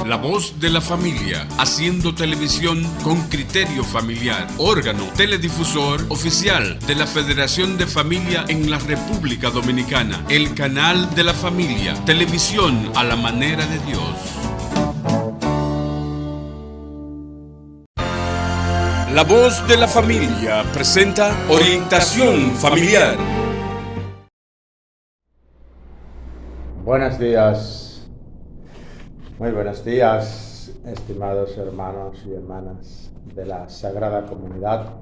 La voz de la familia, haciendo televisión con criterio familiar. Órgano teledifusor oficial de la Federación de Familia en la República Dominicana. El canal de la familia, televisión a la manera de Dios. La voz de la familia presenta Orientación Familiar. Buenos días, muy buenos días, estimados hermanos y hermanas de la Sagrada Comunidad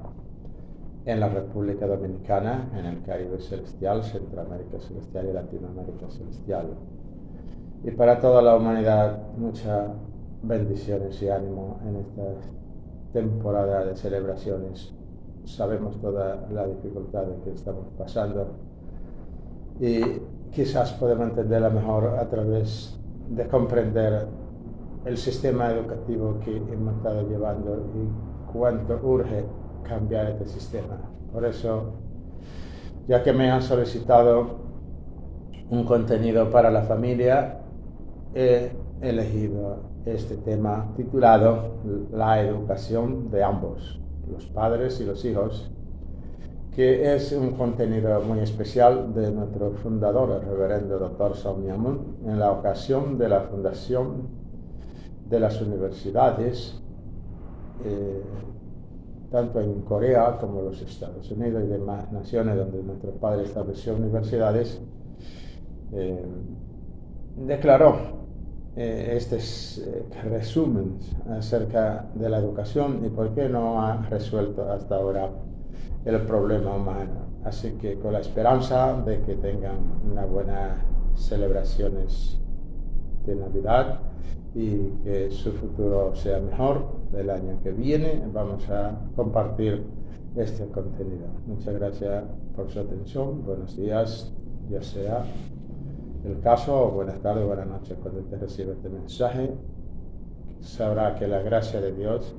en la República Dominicana, en el Caribe Celestial, Centroamérica Celestial y Latinoamérica Celestial. Y para toda la humanidad, muchas bendiciones y ánimo en esta temporada de celebraciones. Sabemos toda la dificultad que estamos pasando y quizás podemos entenderla mejor a través de comprender el sistema educativo que hemos estado llevando y cuánto urge cambiar este sistema. Por eso, ya que me han solicitado un contenido para la familia, he elegido este tema titulado La educación de ambos, los padres y los hijos, que es un contenido muy especial de nuestro fundador, el reverendo Dr. Son Myung Moon, en la ocasión de la fundación de las universidades, tanto en Corea como en los Estados Unidos y demás naciones donde nuestro padre estableció universidades. Declaró este resumen acerca de la educación y por qué no ha resuelto hasta ahora el problema humano. Así que con la esperanza de que tengan unas buenas celebraciones de Navidad y que su futuro sea mejor del año que viene, vamos a compartir este contenido. Muchas gracias por su atención. Buenos días, ya sea el caso, buenas tardes, buenas noches cuando usted reciba este mensaje. Sabrá que la gracia de Dios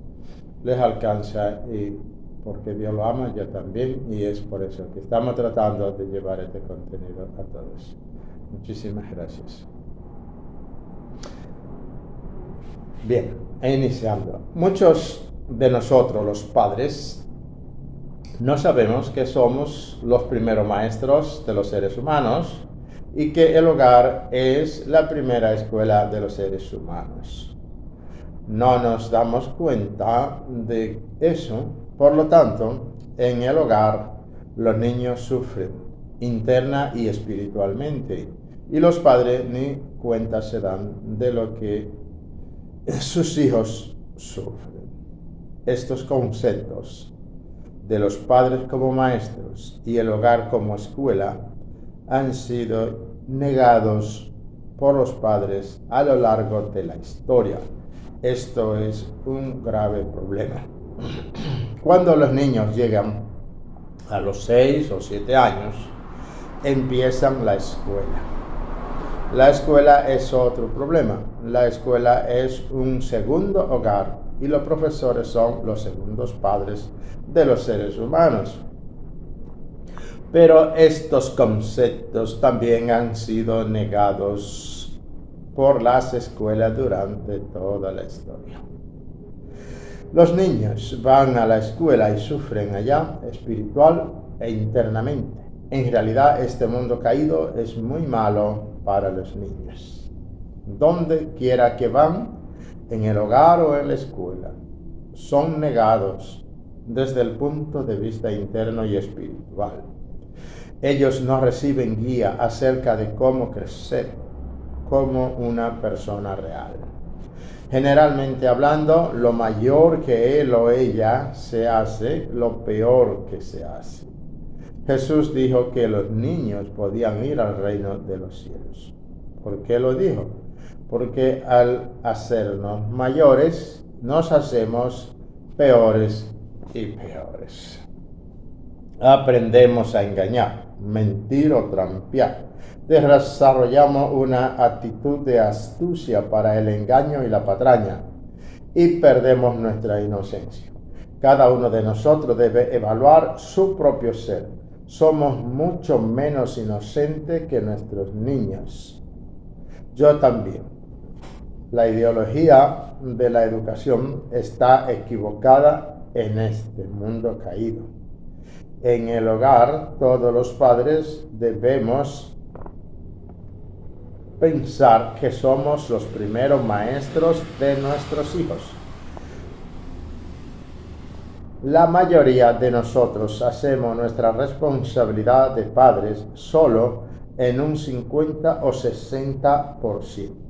les alcanza y porque Dios lo ama, yo también, y es por eso que estamos tratando de llevar este contenido a todos. Muchísimas gracias. Bien, iniciando. Muchos de nosotros, los padres, no sabemos que somos los primeros maestros de los seres humanos y que el hogar es la primera escuela de los seres humanos. No nos damos cuenta de eso. Por lo tanto, en el hogar los niños sufren interna y espiritualmente y los padres ni cuenta se dan de lo que sus hijos sufren. Estos conceptos de los padres como maestros y el hogar como escuela han sido negados por los padres a lo largo de la historia. Esto es un grave problema. Cuando los niños llegan a los 6 o 7 años, empiezan la escuela. La escuela es otro problema. La escuela es un segundo hogar y los profesores son los segundos padres de los seres humanos. Pero estos conceptos también han sido negados por las escuelas durante toda la historia. Los niños van a la escuela y sufren allá espiritual e internamente. En realidad, este mundo caído es muy malo para los niños. Donde quiera que van, en el hogar o en la escuela, son negados desde el punto de vista interno y espiritual. Ellos no reciben guía acerca de cómo crecer como una persona real. Generalmente hablando, lo mayor que él o ella se hace, lo peor que se hace. Jesús dijo que los niños podían ir al reino de los cielos. ¿Por qué lo dijo? Porque al hacernos mayores, nos hacemos peores y peores. Aprendemos a engañar, mentir o trampear. Desarrollamos una actitud de astucia para el engaño y la patraña y perdemos nuestra inocencia. Cada uno de nosotros debe evaluar su propio ser. Somos mucho menos inocentes que nuestros niños. Yo también. La ideología de la educación está equivocada en este mundo caído. En el hogar, todos los padres debemos pensar que somos los primeros maestros de nuestros hijos. La mayoría de nosotros hacemos nuestra responsabilidad de padres solo en un 50 o 60%.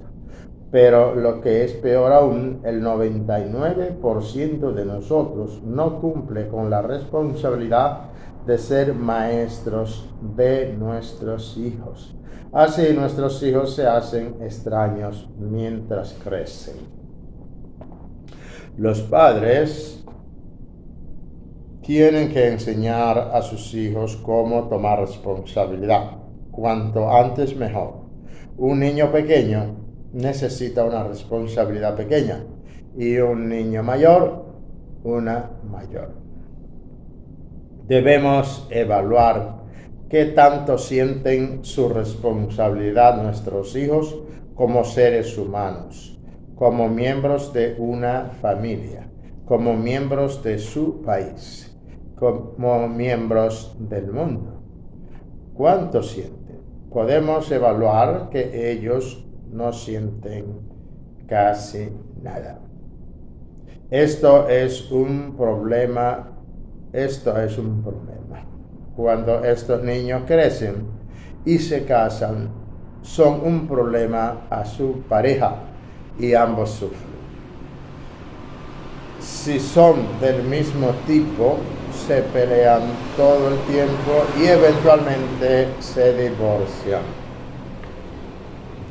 Pero lo que es peor aún, el 99% de nosotros no cumple con la responsabilidad de ser maestros de nuestros hijos. Así nuestros hijos se hacen extraños mientras crecen. Los padres tienen que enseñar a sus hijos cómo tomar responsabilidad. Cuanto antes mejor. Un niño pequeño necesita una responsabilidad pequeña y un niño mayor una mayor. Debemos evaluar qué tanto sienten su responsabilidad nuestros hijos como seres humanos, como miembros de una familia, como miembros de su país, como miembros del mundo. ¿Cuánto sienten? Podemos evaluar que ellos no sienten casi nada. Esto es un problema. Cuando estos niños crecen y se casan, son un problema a su pareja y ambos sufren. Si son del mismo tipo, se pelean todo el tiempo y eventualmente se divorcian.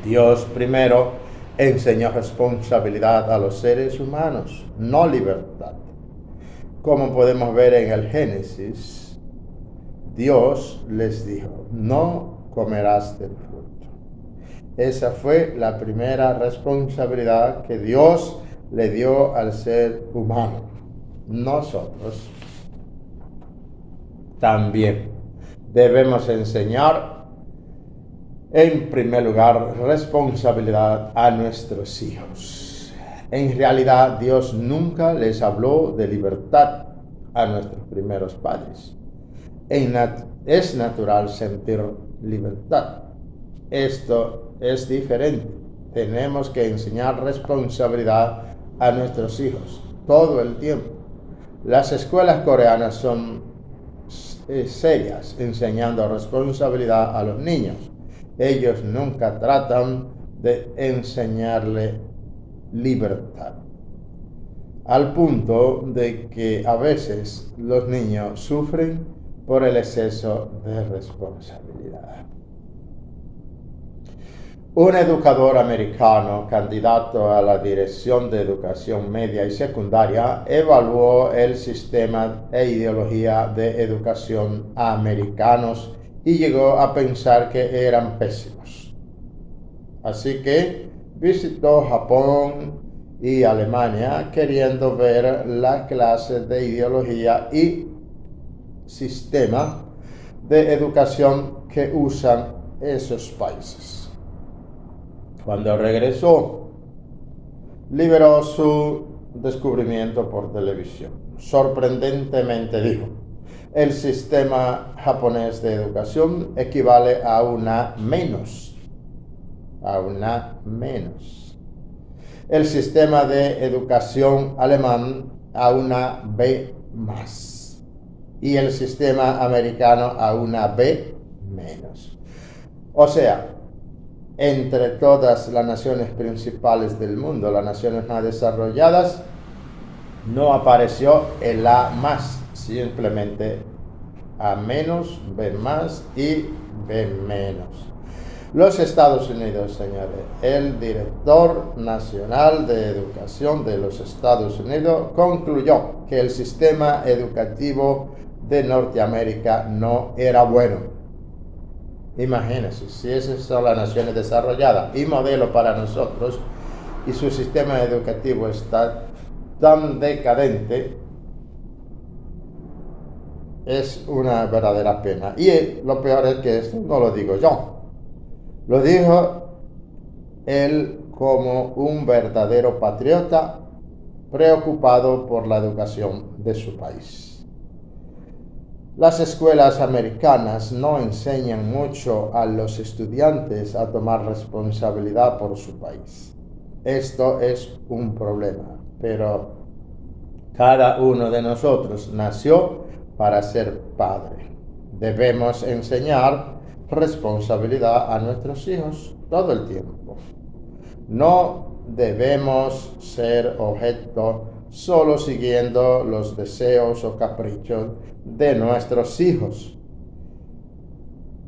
Dios primero enseñó responsabilidad a los seres humanos, no libertad. Como podemos ver en el Génesis, Dios les dijo, no comerás del fruto. Esa fue la primera responsabilidad que Dios le dio al ser humano. Nosotros también debemos enseñar, en primer lugar, responsabilidad a nuestros hijos. En realidad, Dios nunca les habló de libertad a nuestros primeros padres. Es natural sentir libertad. Esto es diferente. Tenemos que enseñar responsabilidad a nuestros hijos todo el tiempo. Las escuelas coreanas son serias enseñando responsabilidad a los niños. Ellos nunca tratan de enseñarle libertad, al punto de que a veces los niños sufren por el exceso de responsabilidad. Un educador americano, candidato a la Dirección de Educación Media y Secundaria, evaluó el sistema e ideología de educación americanos y llegó a pensar que eran pésimos. Así que visitó Japón y Alemania queriendo ver la clase de ideología y sistema de educación que usan esos países. Cuando regresó, liberó su descubrimiento por televisión. Sorprendentemente dijo, el sistema japonés de educación equivale a una menos. El sistema de educación alemán a una B más. Y el sistema americano a una B menos. O sea, entre todas las naciones principales del mundo, las naciones más desarrolladas, no apareció el A más, simplemente A menos, B más y B menos. Los Estados Unidos, señores, el director nacional de educación de los Estados Unidos concluyó que el sistema educativo de Norteamérica no era bueno. Imagínense, si esas son las naciones desarrolladas y modelo para nosotros, y su sistema educativo está tan decadente, es una verdadera pena. Y lo peor es que esto no lo digo yo, lo dijo el como un verdadero patriota preocupado por la educación de su país. Las escuelas americanas no enseñan mucho a los estudiantes a tomar responsabilidad por su país. Esto es un problema, pero cada uno de nosotros nació para ser padre. Debemos enseñar responsabilidad a nuestros hijos todo el tiempo. No debemos ser objeto solo siguiendo los deseos o caprichos de nuestros hijos.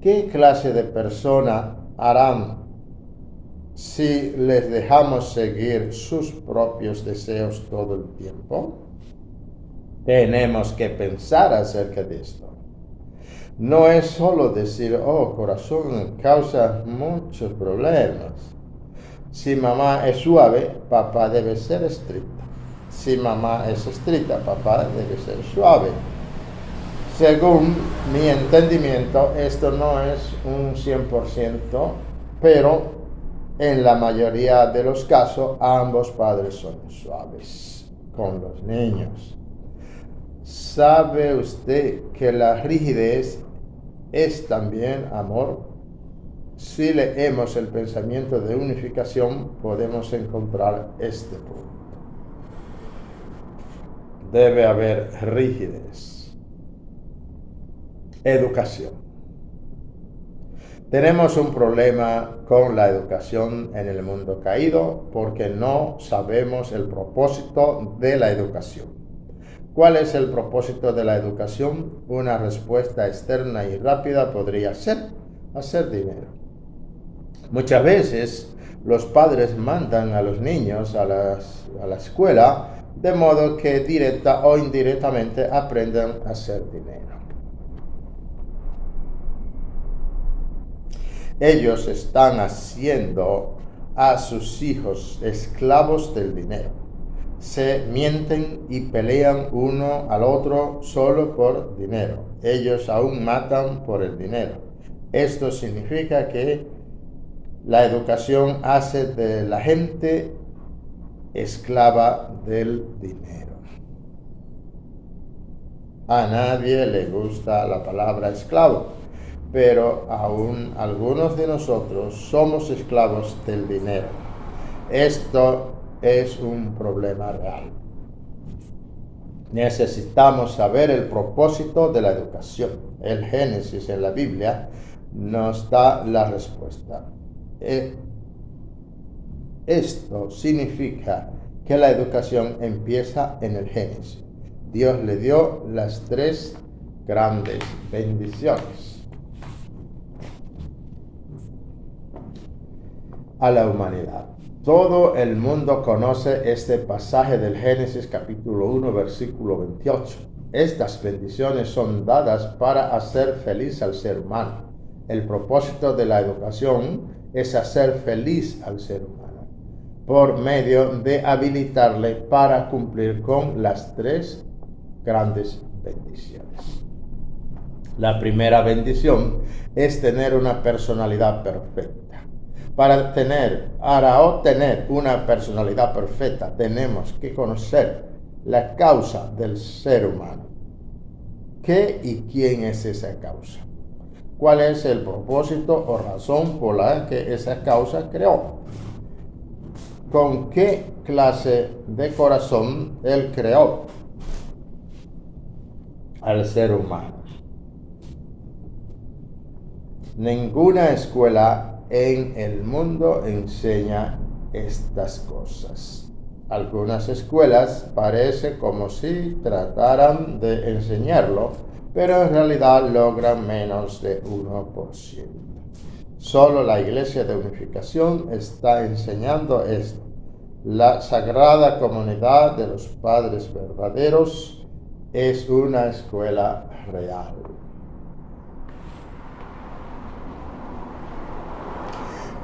¿Qué clase de persona harán si les dejamos seguir sus propios deseos todo el tiempo? Tenemos que pensar acerca de esto. No es solo decir, oh, corazón, causa muchos problemas. Si mamá es suave, papá debe ser estricto. Si mamá es estricta, papá debe ser suave. Según mi entendimiento, esto no es un 100%, pero en la mayoría de los casos, ambos padres son suaves con los niños. ¿Sabe usted que la rigidez es también amor? Si leemos el pensamiento de unificación, podemos encontrar este punto. Debe haber rigidez. Educación. Tenemos un problema con la educación en el mundo caído porque no sabemos el propósito de la educación. ¿Cuál es el propósito de la educación? Una respuesta externa y rápida podría ser hacer dinero. Muchas veces los padres mandan a los niños a la escuela de modo que directa o indirectamente aprendan a hacer dinero. Ellos están haciendo a sus hijos esclavos del dinero. Se mienten y pelean uno al otro solo por dinero. Ellos aún matan por el dinero. Esto significa que la educación hace de la gente esclava del dinero. A nadie le gusta la palabra esclavo, pero aún algunos de nosotros somos esclavos del dinero. Esto es un problema real. Necesitamos saber el propósito de la educación. El Génesis en la Biblia nos da la respuesta. Esto significa que la educación empieza en el Génesis. Dios le dio las 3 grandes bendiciones a la humanidad. Todo el mundo conoce este pasaje del Génesis capítulo 1, versículo 28. Estas bendiciones son dadas para hacer feliz al ser humano. El propósito de la educación es hacer feliz al ser humano, por medio de habilitarle para cumplir con las 3 grandes bendiciones. La primera bendición es tener una personalidad perfecta. Para obtener una personalidad perfecta, tenemos que conocer la causa del ser humano. ¿Qué y quién es esa causa? ¿Cuál es el propósito o razón por la que esa causa creó? ¿Con qué clase de corazón él creó al ser humano? Ninguna escuela en el mundo enseña estas cosas. Algunas escuelas parece como si trataran de enseñarlo, pero en realidad logran menos de 1%. Solo la Iglesia de Unificación está enseñando esto. La Sagrada Comunidad de los Padres Verdaderos es una escuela real.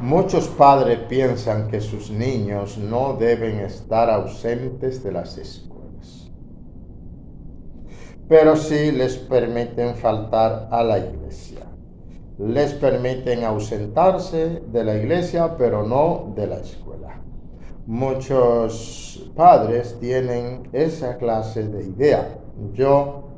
Muchos padres piensan que sus niños no deben estar ausentes de las escuelas, pero sí les permiten faltar a la iglesia. Les permiten ausentarse de la iglesia, pero no de la escuela. Muchos padres tienen esa clase de idea. Yo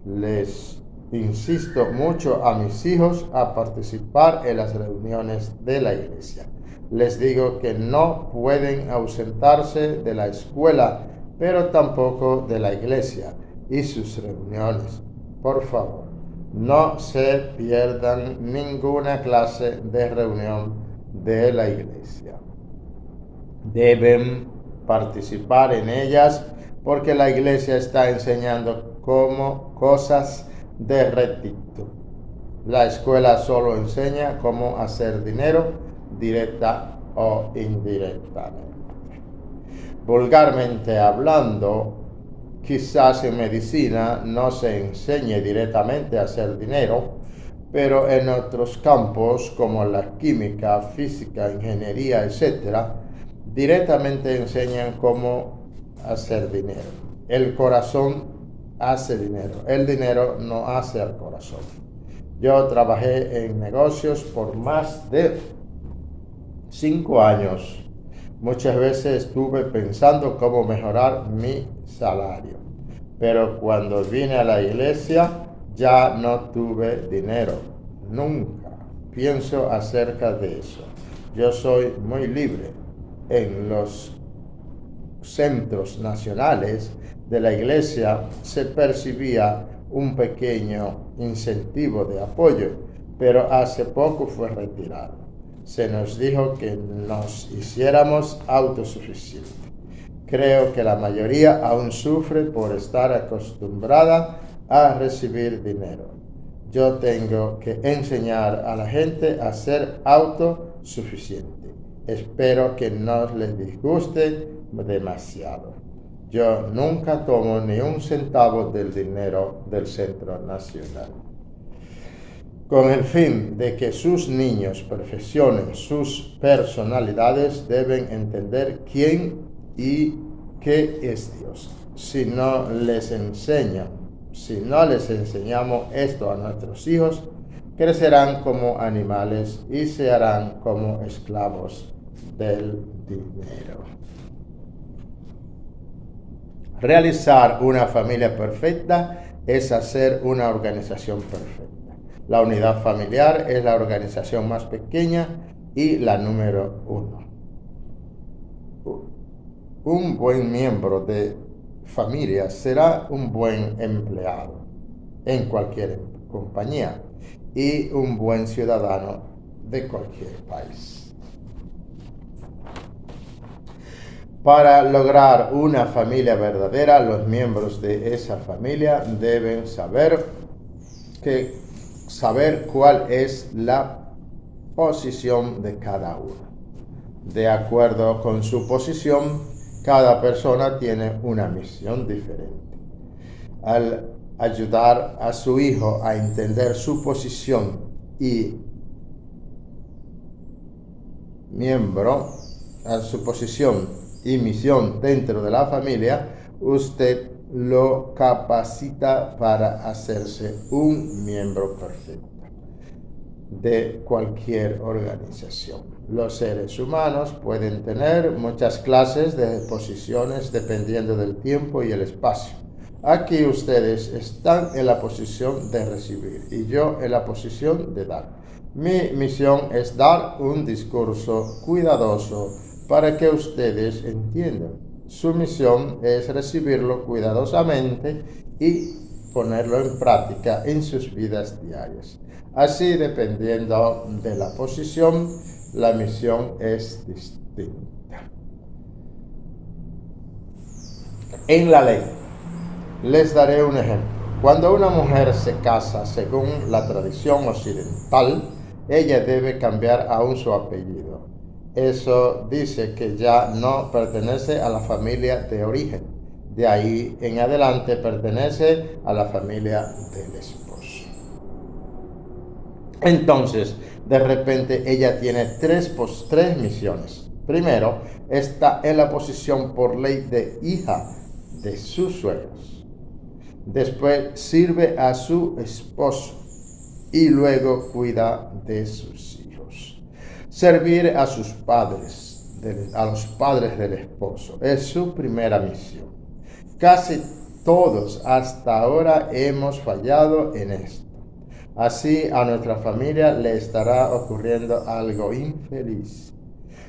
les insisto mucho a mis hijos a participar en las reuniones de la iglesia. Les digo que no pueden ausentarse de la escuela, pero tampoco de la iglesia y sus reuniones. Por favor, no se pierdan ninguna clase de reunión de la iglesia. Deben participar en ellas porque la iglesia está enseñando cosas de rectitud. La escuela solo enseña cómo hacer dinero, directa o indirectamente. Vulgarmente hablando, quizás en medicina no se enseñe directamente a hacer dinero, pero en otros campos como la química, física, ingeniería, etc., directamente enseñan cómo hacer dinero. El corazón hace dinero, el dinero no hace al corazón. Yo trabajé en negocios por más de 5 años. Muchas veces estuve pensando cómo mejorar mi salario, pero cuando vine a la iglesia ya no tuve dinero. Nunca pienso acerca de eso. Yo soy muy libre. En los centros nacionales de la iglesia se percibía un pequeño incentivo de apoyo, pero hace poco fue retirado. Se nos dijo que nos hiciéramos autosuficientes. Creo que la mayoría aún sufre por estar acostumbrada a recibir dinero. Yo tengo que enseñar a la gente a ser autosuficiente. Espero que no les disguste demasiado. Yo nunca tomo ni un centavo del dinero del Centro Nacional. Con el fin de que sus niños perfeccionen sus personalidades, deben entender quién y qué es Dios. Si no les enseñamos esto a nuestros hijos, crecerán como animales y se harán como esclavos del dinero. Realizar una familia perfecta es hacer una organización perfecta. La unidad familiar es la organización más pequeña y la número 1. Un buen miembro de familia será un buen empleado en cualquier compañía y un buen ciudadano de cualquier país. Para lograr una familia verdadera, los miembros de esa familia deben saber cuál es la posición de cada uno. De acuerdo con su posición, cada persona tiene una misión diferente. Al ayudar a su hijo a entender su posición y misión dentro de la familia, usted lo capacita para hacerse un miembro perfecto de cualquier organización. Los seres humanos pueden tener muchas clases de posiciones dependiendo del tiempo y el espacio. Aquí ustedes están en la posición de recibir y yo en la posición de dar. Mi misión es dar un discurso cuidadoso para que ustedes entiendan. Su misión es recibirlo cuidadosamente y ponerlo en práctica en sus vidas diarias. Así, dependiendo de la posición, la misión es distinta. En la ley, les daré un ejemplo. Cuando una mujer se casa según la tradición occidental, ella debe cambiar aún su apellido. Eso dice que ya no pertenece a la familia de origen. De ahí en adelante pertenece a la familia del esposo. Entonces, de repente, ella tiene tres misiones. Primero, está en la posición por ley de hija de sus suegros. Después, sirve a su esposo. y luego cuida de sus hijos. Servir a sus padres, a los padres del esposo, es su primera misión. Casi todos hasta ahora hemos fallado en esto. Así a nuestra familia le estará ocurriendo algo infeliz.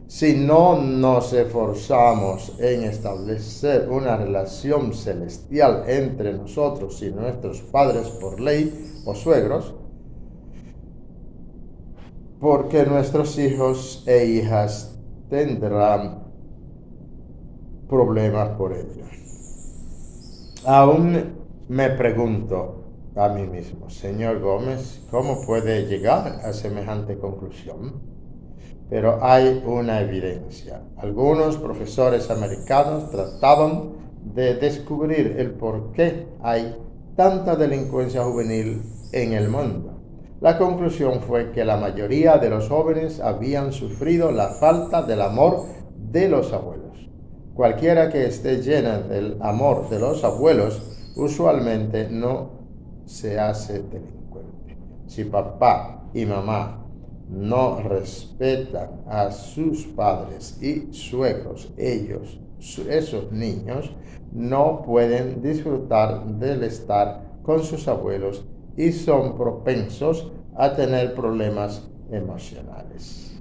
Si no nos esforzamos en establecer una relación celestial entre nosotros y nuestros padres por ley o suegros, porque nuestros hijos e hijas tendrán problemas por ello. Aún me pregunto a mí mismo, señor Gómez, ¿cómo puede llegar a semejante conclusión? Pero hay una evidencia. Algunos profesores americanos trataban de descubrir el por qué hay tanta delincuencia juvenil en el mundo. La conclusión fue que la mayoría de los jóvenes habían sufrido la falta del amor de los abuelos. Cualquiera que esté llena del amor de los abuelos usualmente no se hace delincuente. Si papá y mamá no respetan a sus padres y suegros, esos niños no pueden disfrutar del estar con sus abuelos y son propensos a tener problemas emocionales.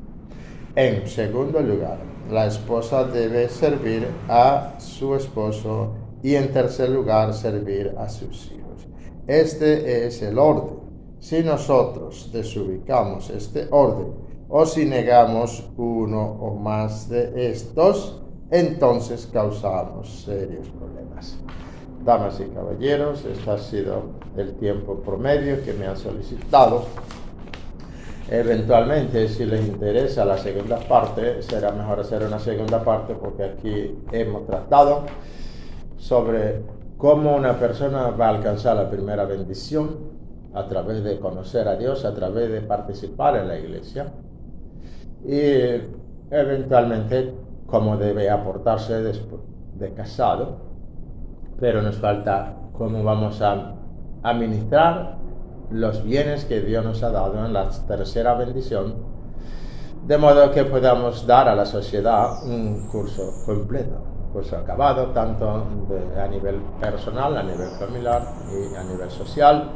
En segundo lugar, la esposa debe servir a su esposo y en tercer lugar servir a sus hijos. Este es el orden. Si nosotros desubicamos este orden o si negamos uno o más de estos, entonces causamos serios problemas. Damas y caballeros, este ha sido el tiempo promedio que me han solicitado. Eventualmente, si les interesa la segunda parte, será mejor hacer una segunda parte porque aquí hemos tratado sobre cómo una persona va a alcanzar la primera bendición a través de conocer a Dios, a través de participar en la iglesia y eventualmente cómo debe aportarse después de casado, pero nos falta cómo vamos a administrar los bienes que Dios nos ha dado en la tercera bendición, de modo que podamos dar a la sociedad un curso completo, curso acabado, tanto a nivel personal, a nivel familiar y a nivel social.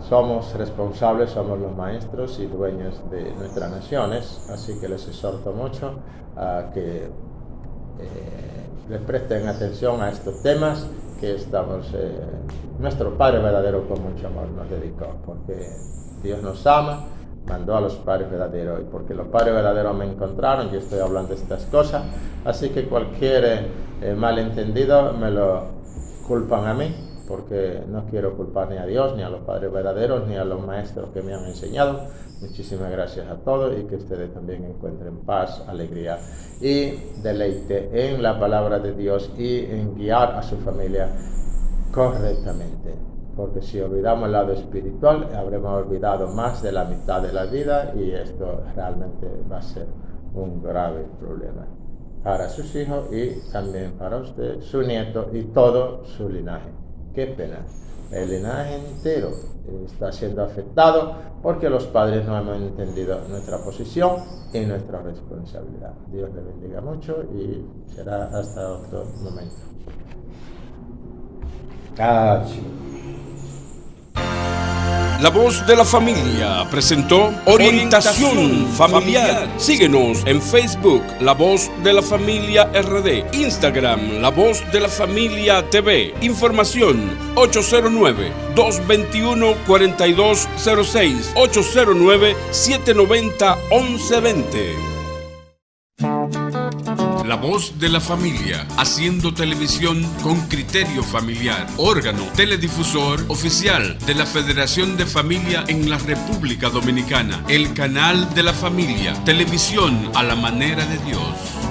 Somos responsables, somos los maestros y dueños de nuestras naciones, así que les exhorto mucho a que les presten atención a estos temas que nuestro Padre verdadero con mucho amor nos dedicó, porque Dios nos ama, mandó a los padres verdaderos, y porque los padres verdaderos me encontraron, yo estoy hablando de estas cosas, así que cualquier malentendido me lo culpan a mí, porque no quiero culpar ni a Dios, ni a los padres verdaderos, ni a los maestros que me han enseñado. Muchísimas gracias a todos y que ustedes también encuentren paz, alegría y deleite en la palabra de Dios y en guiar a su familia correctamente. Porque si olvidamos el lado espiritual, habremos olvidado más de la mitad de la vida y esto realmente va a ser un grave problema para sus hijos y también para usted, su nieto y todo su linaje. Qué pena, el linaje entero está siendo afectado porque los padres no hemos entendido nuestra posición y nuestra responsabilidad. Dios le bendiga mucho y será hasta otro momento. La Voz de la Familia presentó Orientación Familiar. Síguenos en Facebook, La Voz de la Familia RD, Instagram, La Voz de la Familia TV. Información 809-221-4206, 809-790-1120. La Voz de la Familia, haciendo televisión con criterio familiar, órgano teledifusor oficial de la Federación de Familia en la República Dominicana, el canal de la familia, televisión a la manera de Dios.